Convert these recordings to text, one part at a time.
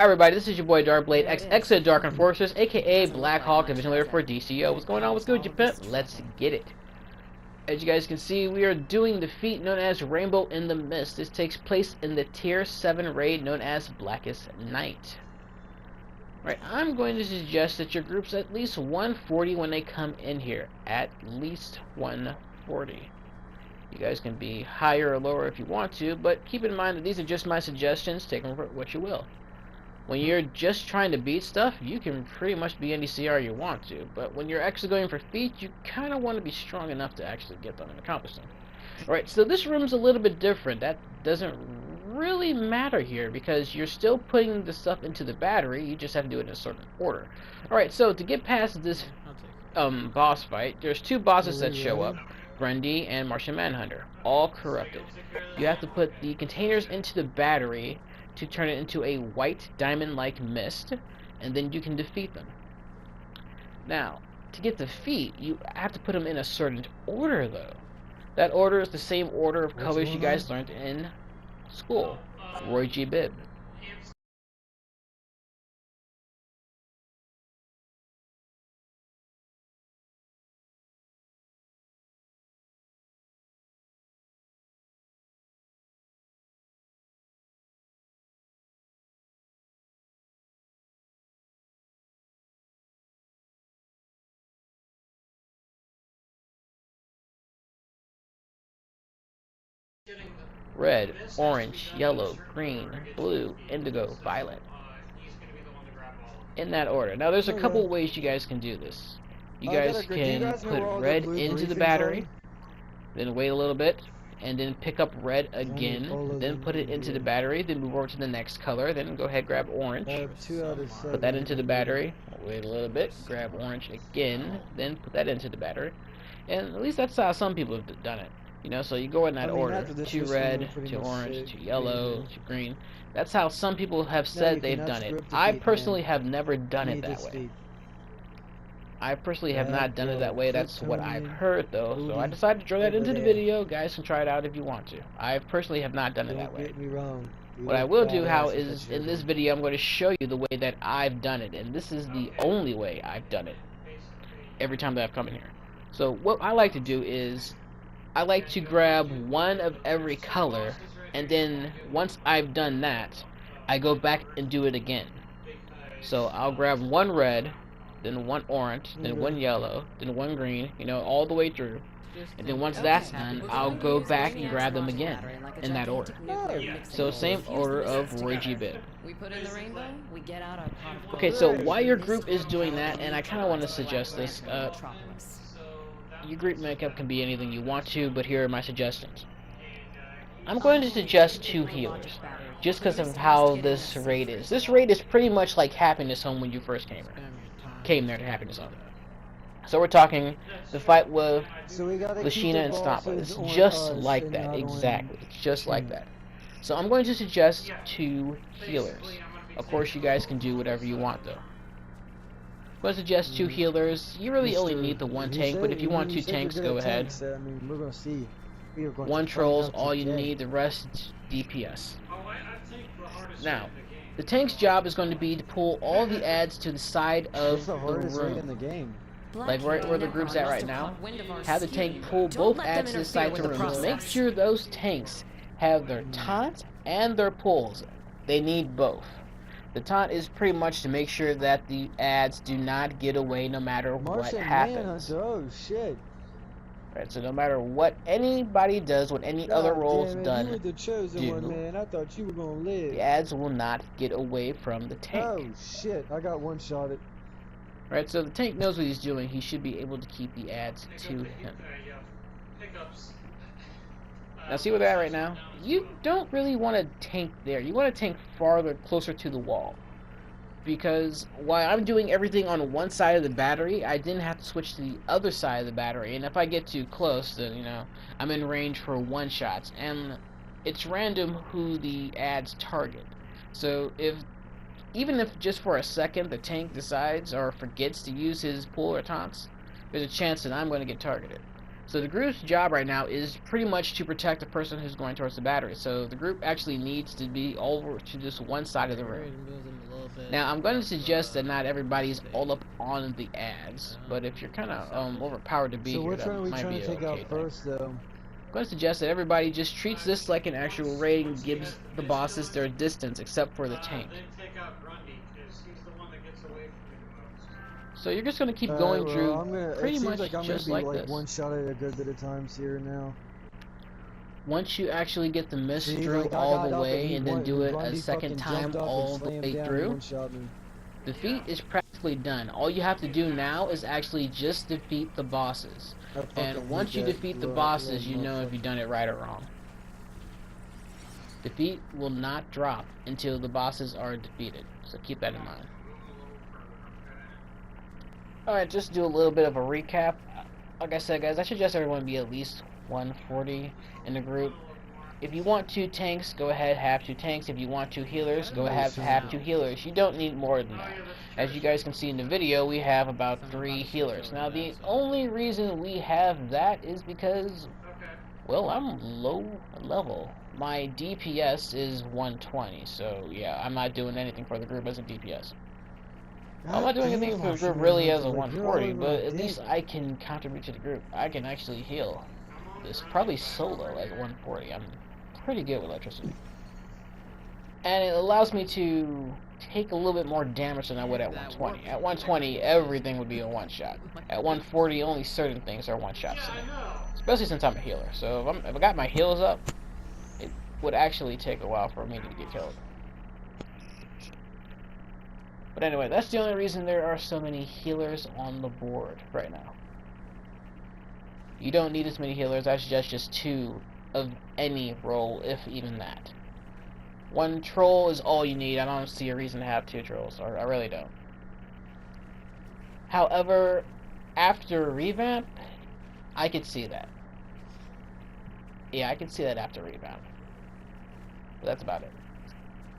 Everybody, this is your boy DrkBLADExx, Exit Dark Enforcers, aka Black Hawk Division Leader for DCUO. What's going on? What's good, you pimp? Let's get it. As you guys can see, we are doing the feat known as Rainbow in the Mist. This takes place in the Tier 7 raid known as Blackest Night. Right, I'm going to suggest that your group's at least 140 when they come in here. At least 140. You guys can be higher or lower if you want to, but keep in mind that these are just my suggestions. Take them for what you will. When you're just trying to beat stuff, you can pretty much be any CR you want to. But when you're actually going for feats, you kind of want to be strong enough to actually get them and accomplish them. Alright, so this room's a little bit different. That doesn't really matter here because you're still putting the stuff into the battery. You just have to do it in a certain order. Alright, so to get past this boss fight, there's two bosses that show up. Grundy and Martian Manhunter, all corrupted. You have to put the containers into the battery to turn it into a white diamond-like mist, and then you can defeat them. Now, to get the feat, you have to put them in a certain order, though. That order is the same order of colors you guys learned in school. Roy G. Bibb. Red, orange, yellow, green, blue, indigo, violet. In that order. Now there's a couple ways you guys can do this. You guys can put red into the battery, then wait a little bit, and then pick up red again, then put it into the battery, then move over to the next color, then go ahead, grab orange, put that into the battery, wait a little bit, grab orange again, then put that into the battery. And at least that's how some people have done it. You know, so you go in that order. To red, to orange, to yellow, to green. That's how some people have said they've done it. I personally have never done it that way. I personally have not done it that way. That's what I've heard, though. So I decided to throw that into the video. Guys can try it out if you want to. I personally have not done it that way. What I will do, is in this video, I'm going to show you the way that I've done it. And this is the only way I've done it every time that I've come in here. So what I like to do is I like to grab one of every color, and then once I've done that, I go back and do it again. So I'll grab one red, then one orange, then one yellow, then one green, you know, all the way through. And then once that's done, I'll go back and grab them again, in that order. So same order of Roy G. Bibb. Okay, so while your group is doing that, and I kind of want to suggest this, your group makeup can be anything you want to, but here are my suggestions. I'm going to suggest 2 healers, just because of how this raid is. This raid is pretty much like Happiness Home when you first came there to Happiness Home. So we're talking the fight with Lashina and Stompa. It's just like that, exactly. It's just like that. So I'm going to suggest 2 healers. Of course, you guys can do whatever you want, though. I'm going to suggest 2 healers. You really only need the 1 tank, but if you want 2 tanks, go ahead. 1 troll's all you need, the rest DPS. Now, the tank's job is going to be to pull all the adds to the side of the room. Like right where the group's at right now. Have the tank pull both adds to the side of the room. Make sure those tanks have their taunt and their pulls. They need both. The taunt is pretty much to make sure that the adds do not get away no matter what happens. Oh shit. Right, so no matter what anybody does, what any other role's done, you were the chosen one, man. I thought you were gonna live. The adds will not get away from the tank. Oh shit, I got one-shotted. Right, so the tank knows what he's doing. He should be able to keep the adds to him. Now see where they're at right now? You don't really want to tank there. You want to tank farther, closer to the wall. Because while I'm doing everything on one side of the battery, I didn't have to switch to the other side of the battery. And if I get too close, then, you know, I'm in range for one-shots. And it's random who the adds target. So even if just for a second the tank decides or forgets to use his pull or taunts, there's a chance that I'm going to get targeted. So the group's job right now is pretty much to protect the person who's going towards the battery. So the group actually needs to be over to just one side of the room. Now I'm going to suggest that not everybody's all up on the ads, but if you're kind of overpowered to be here, that might be to take out first, though? I'm going to suggest that everybody just treats this like an actual raid and gives the bosses their distance, except for the tank. So you're just going to keep going through pretty much just like this. One shot at a good bit of times here now. Once you actually get the mist through all the way and then do it a second time all the way through, the feat is practically done. All you have to do now is actually just defeat the bosses. And once you defeat the bosses, you know if you've done it right or wrong. The feat will not drop until the bosses are defeated, so keep that in mind. Alright, just do a little bit of a recap. Like I said, guys, I suggest everyone be at least 140 in the group. If you want 2 tanks, go ahead, have 2 tanks. If you want 2 healers, go ahead, have 2 healers. You don't need more than that. As you guys can see in the video, we have about 3 healers. Now, the only reason we have that is because, well, I'm low level. My DPS is 120, so yeah, I'm not doing anything for the group as a DPS. I'm not doing anything for the group really as a 140, but at least I can contribute to the group. I can actually heal. This probably solo at 140. I'm pretty good with electricity. And it allows me to take a little bit more damage than I would at 120. At 120, everything would be a one-shot. At 140, only certain things are one-shots to me. Especially since I'm a healer. So if I got my heals up, it would actually take a while for me to get killed. But anyway, that's the only reason there are so many healers on the board right now. You don't need as many healers. I suggest just 2 of any role, if even that. 1 troll is all you need. I don't see a reason to have 2 trolls. I really don't. However, after revamp, I could see that. Yeah, I could see that after revamp. But that's about it.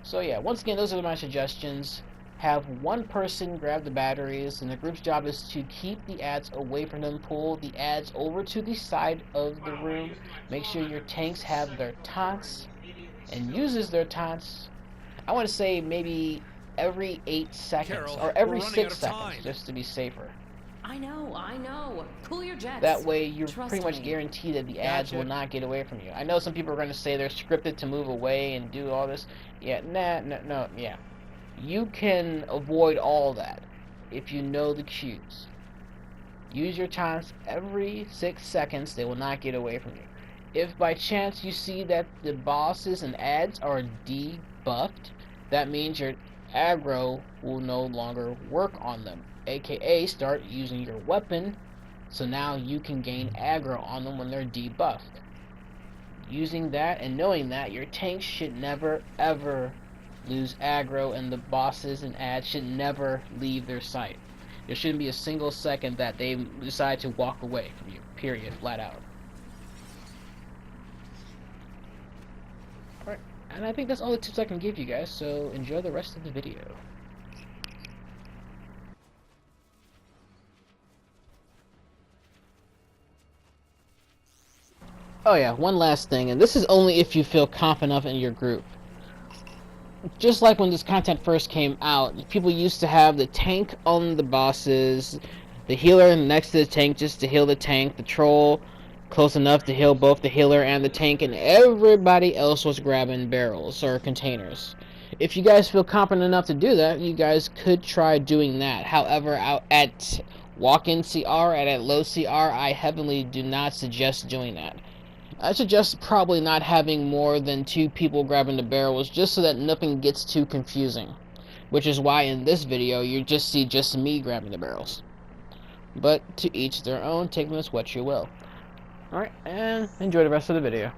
So yeah, once again, those are my suggestions. Have 1 person grab the batteries, and the group's job is to keep the ads away from them. Pull the ads over to the side of the room. Make sure your tanks have their taunts and uses their taunts. I want to say maybe every 8 seconds or every 6 seconds, just to be safer. I know. Cool your jets. That way you're pretty much guaranteed that the ads will not get away from you. I know some people are going to say they're scripted to move away and do all this. Yeah, no, yeah. You can avoid all that if you know the cues. Use your taunts every 6 seconds. They will not get away from you. If by chance you see that the bosses and ads are debuffed, that means your aggro will no longer work on them, aka start using your weapon, so now you can gain aggro on them when they're debuffed. Using that and knowing that, your tanks should never ever lose aggro, and the bosses and ads should never leave their sight. There shouldn't be a single second that they decide to walk away from you, period, flat out. Alright, and I think that's all the tips I can give you guys, so enjoy the rest of the video. Oh yeah, one last thing, and this is only if you feel confident enough in your group. Just like when this content first came out, people used to have the tank on the bosses, the healer next to the tank just to heal the tank, the troll close enough to heal both the healer and the tank, and everybody else was grabbing barrels or containers. If you guys feel confident enough to do that, you guys could try doing that. However, out at walk-in CR and at low CR, I heavily do not suggest doing that. I suggest probably not having more than 2 people grabbing the barrels, just so that nothing gets too confusing. Which is why in this video you just see just me grabbing the barrels. But to each their own, take them as what you will. Alright, and enjoy the rest of the video.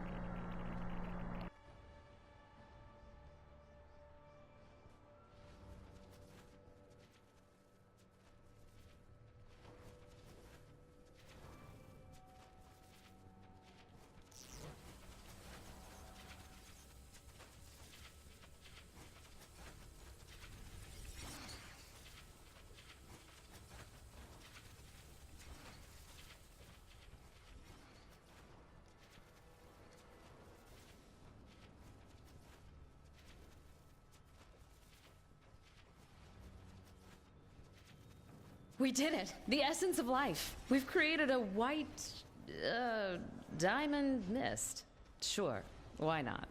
We did it. The essence of life. We've created a white, diamond mist. Sure, why not?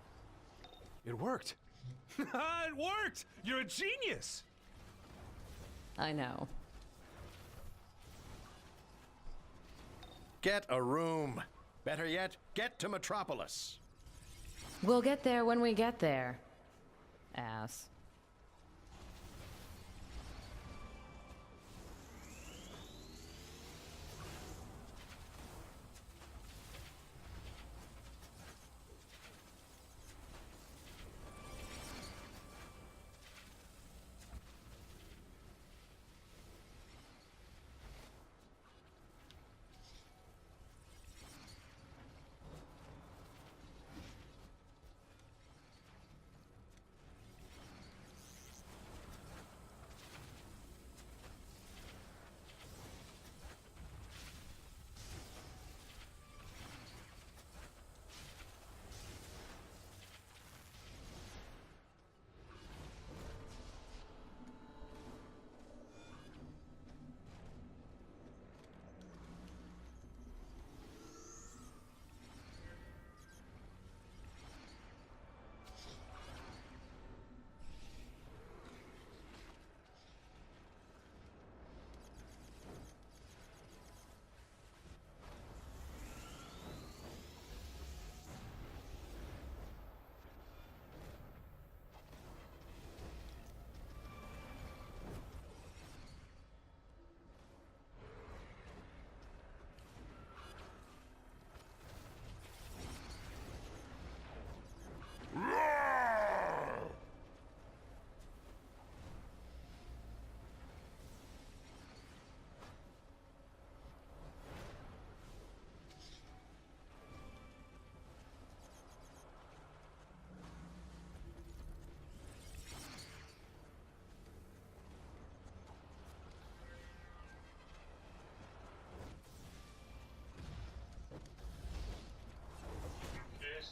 It worked. It worked! You're a genius! I know. Get a room. Better yet, get to Metropolis. We'll get there when we get there. Ass.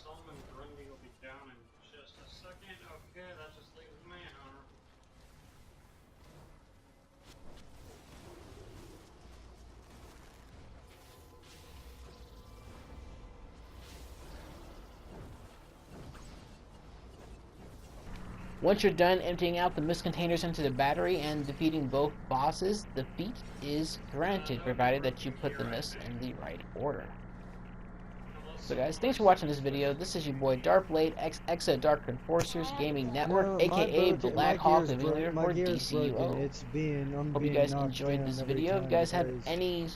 Solomon Grundy will be down in just a second. Okay, that just leaves Manhunter. Once you're done emptying out the mist containers into the battery and defeating both bosses, the feat is granted, provided that you put the mist in the right order. So guys, thanks for watching this video. This is your boy DrkBLADExx of Dark Enforcers Gaming Network, No, aka Black Hawk, the video leader my for gear's broken. DCUO. It's I'm Hope you being guys knocked enjoyed down this every video. If time you guys have because any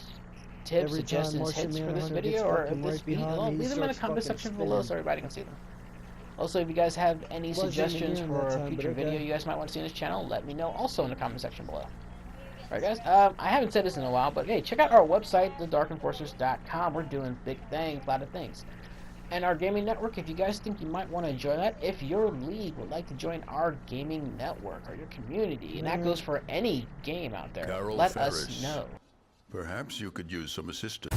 tips, every time suggestions, Martian hints for this Manhunter video gets or fucking this right feat, behind me, leave them in the starts comment fucking section below spinning. so everybody can see them. Also, if you guys have any Wasn't suggestions again for that a time, future but okay. video you guys might want to see on this channel, let me know also in the comment section below. Alright guys, I haven't said this in a while, but hey, check out our website, thedarkenforcers.com. We're doing big things, a lot of things. And our gaming network, if you guys think you might want to join that, if your league would like to join our gaming network or your community, and that goes for any game out there, Carol let Ferris. us know. Perhaps you could use some assistance.